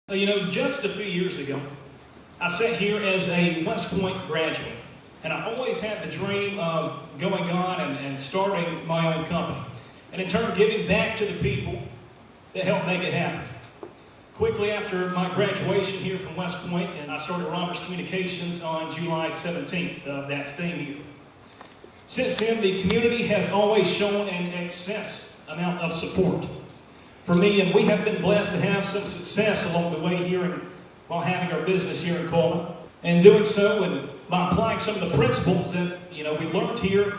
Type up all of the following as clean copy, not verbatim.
Just a few years ago, I sat here as a West Point graduate, and I always had the dream of going on and starting my own company, and in turn giving back to the people that helped make it happen. Quickly after my graduation here from West Point, and I started Roberts Communications on July 17th of that same year. Since then, the community has always shown an excess amount of support for me, and we have been blessed to have some success along the way here while having our business here in Coleman. And doing so, and by applying some of the principles that I learned here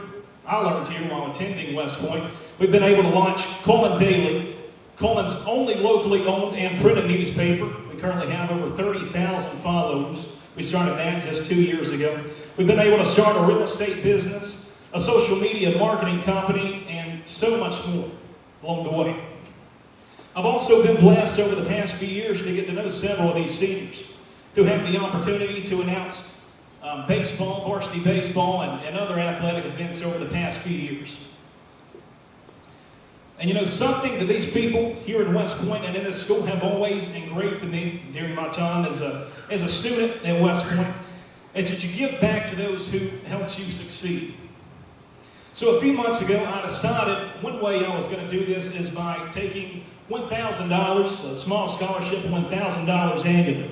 while attending West Point, we've been able to launch Coleman Daily, Coleman's only locally owned and printed newspaper. We currently have over 30,000 followers. We started that just 2 years ago. We've been able to start a real estate business, a social media marketing company, and so much more along the way. I've also been blessed over the past few years to get to know several of these seniors who have the opportunity to announce baseball, varsity baseball, and other athletic events over the past few years. And something that these people here in West Point and in this school have always engraved in me during my time as a student at West Point is that you give back to those who helped you succeed. So a few months ago, I decided one way I was going to do this is by taking $1,000, a small scholarship of $1,000 annually,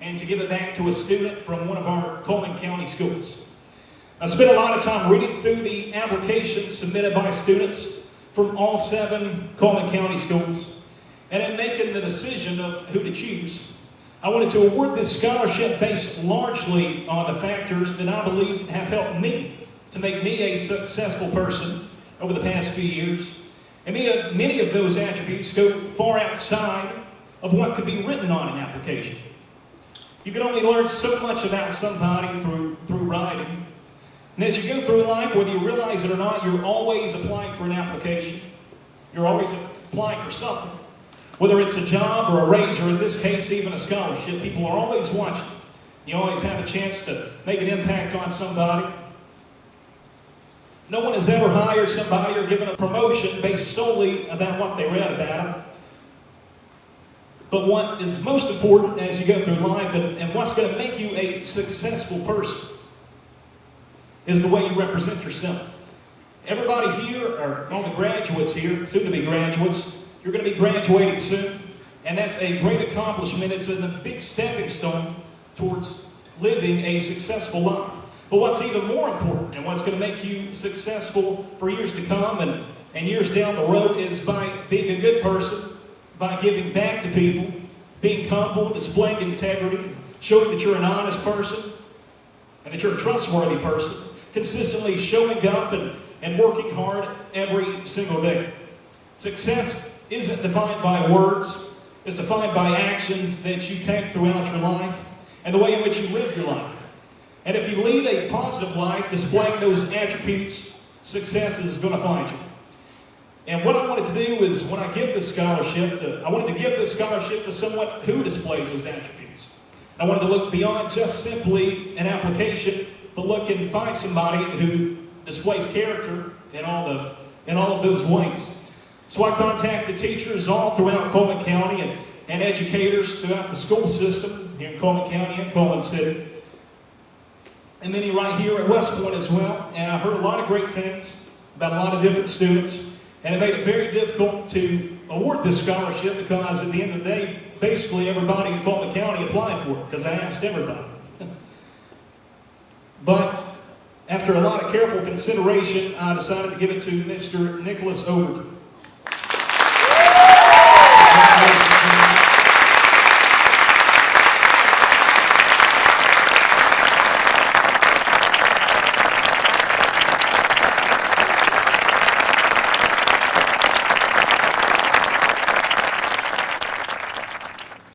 and to give it back to a student from one of our Coleman County schools. I spent a lot of time reading through the applications submitted by students from all 7 Coleman County schools, and in making the decision of who to choose, I wanted to award this scholarship based largely on the factors that I believe have helped me to make me a successful person over the past few years. And many of those attributes go far outside of what could be written on an application. You can only learn so much about somebody through writing. And as you go through life, whether you realize it or not, you're always applying for an application. You're always applying for something. Whether it's a job or a raise, or in this case, even a scholarship, people are always watching. You always have a chance to make an impact on somebody. No one has ever hired somebody or given a promotion based solely about what they read about them. But what is most important as you go through life and what's going to make you a successful person is the way you represent yourself. Everybody here, or all the graduates here, soon to be graduates, you're going to be graduating soon, and that's a great accomplishment. It's a big stepping stone towards living a successful life. But what's even more important and what's going to make you successful for years to come and years down the road is by being a good person, by giving back to people, being humble, displaying integrity, showing that you're an honest person and that you're a trustworthy person, consistently showing up and working hard every single day. Success isn't defined by words, it's defined by actions that you take throughout your life and the way in which you live your life. And if you lead a positive life, displaying those attributes, success is going to find you. And what I wanted to do is, when I give this scholarship, I wanted to give this scholarship to someone who displays those attributes. I wanted to look beyond just simply an application, but look and find somebody who displays character in all of those ways. So I contacted teachers all throughout Coleman County and educators throughout the school system here in Coleman County and Coleman City, and many right here at West Point as well. And I heard a lot of great things about a lot of different students, and it made it very difficult to award this scholarship because at the end of the day, basically everybody in Coleman County applied for it because I asked everybody. But after a lot of careful consideration, I decided to give it to Mr. Nicholas Overton.